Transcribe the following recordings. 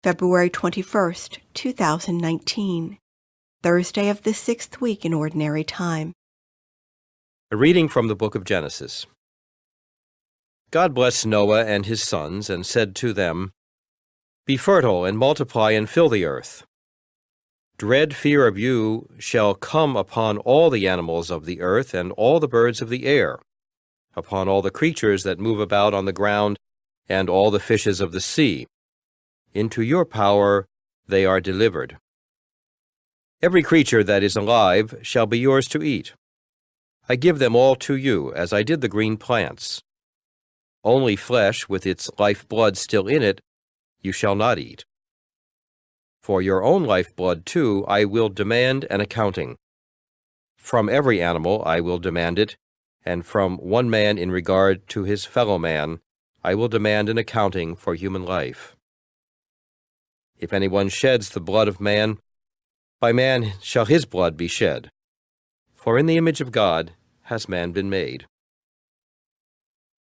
February 21st, 2019, Thursday of the 6th week in Ordinary Time. A reading from the book of Genesis. God blessed Noah and his sons and said to them, "Be fertile and multiply and fill the earth. Dread fear of you shall come upon all the animals of the earth and all the birds of the air, upon all the creatures that move about on the ground and all the fishes of the sea. Into your power they are delivered. Every creature that is alive shall be yours to eat. I give them all to you, as I did the green plants. Only flesh with its lifeblood still in it you shall not eat. For your own lifeblood, too, I will demand an accounting. From every animal I will demand it, and from one man in regard to his fellow man I will demand an accounting for human life. If anyone sheds the blood of man, by man shall his blood be shed. For in the image of God has man been made.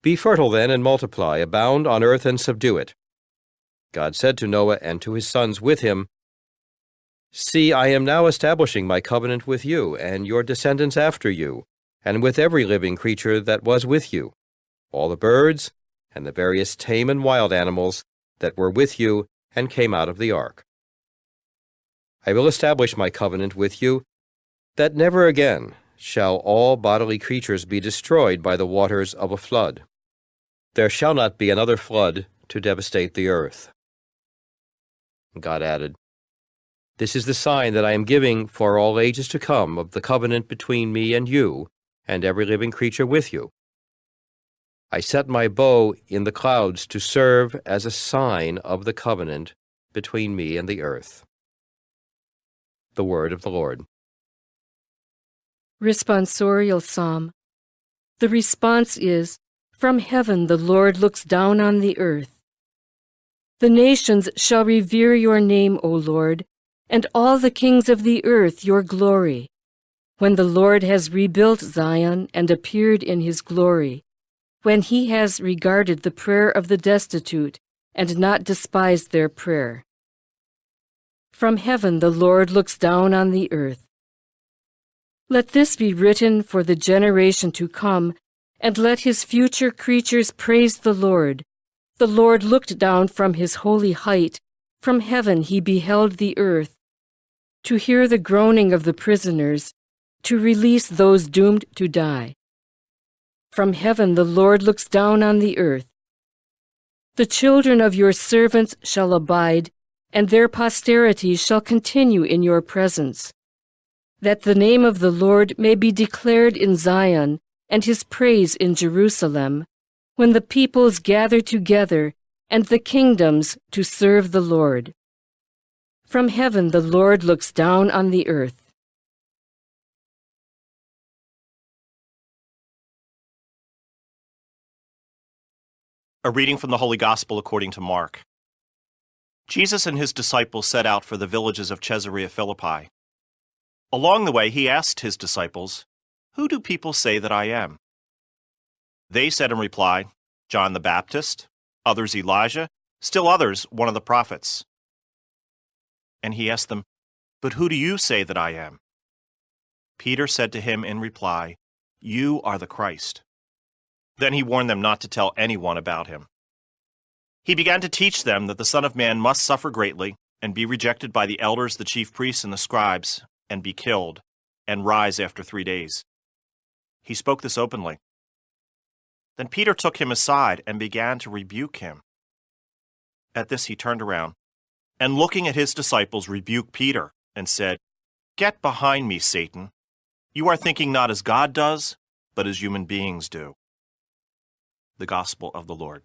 Be fertile then and multiply, abound on earth and subdue it. God said to Noah and to his sons with him, See, I am now establishing my covenant with you and your descendants after you, and with every living creature that was with you, all the birds and the various tame and wild animals that were with you and came out of the ark. I will establish my covenant with you, that never again shall all bodily creatures be destroyed by the waters of a flood. There shall not be another flood to devastate the earth. God added, This is the sign that I am giving for all ages to come of the covenant between me and you and every living creature with you. I set my bow in the clouds to serve as a sign of the covenant between me and the earth. The word of the Lord. Responsorial Psalm. The response is, From heaven the Lord looks down on the earth. The nations shall revere your name, O Lord, and all the kings of the earth your glory. When the Lord has rebuilt Zion and appeared in his glory, when he has regarded the prayer of the destitute and not despised their prayer. From heaven the Lord looks down on the earth. Let this be written for the generation to come, and let his future creatures praise the Lord. The Lord looked down from his holy height. From heaven he beheld the earth, to hear the groaning of the prisoners, to release those doomed to die. From heaven the Lord looks down on the earth. The children of your servants shall abide, and their posterity shall continue in your presence, that the name of the Lord may be declared in Zion, and his praise in Jerusalem, when the peoples gather together, and the kingdoms to serve the Lord. From heaven the Lord looks down on the earth. A reading from the Holy Gospel according to Mark. Jesus and his disciples set out for the villages of Caesarea Philippi. Along the way, he asked his disciples, Who do people say that I am? They said in reply, John the Baptist, others Elijah, still others one of the prophets. And he asked them, But who do you say that I am? Peter said to him in reply, You are the Christ. Then he warned them not to tell anyone about him. He began to teach them that the Son of Man must suffer greatly and be rejected by the elders, the chief priests, and the scribes, and be killed, and rise after 3 days. He spoke this openly. Then Peter took him aside and began to rebuke him. At this he turned around, and looking at his disciples rebuked Peter, and said, Get behind me, Satan. You are thinking not as God does, but as human beings do. The Gospel of the Lord.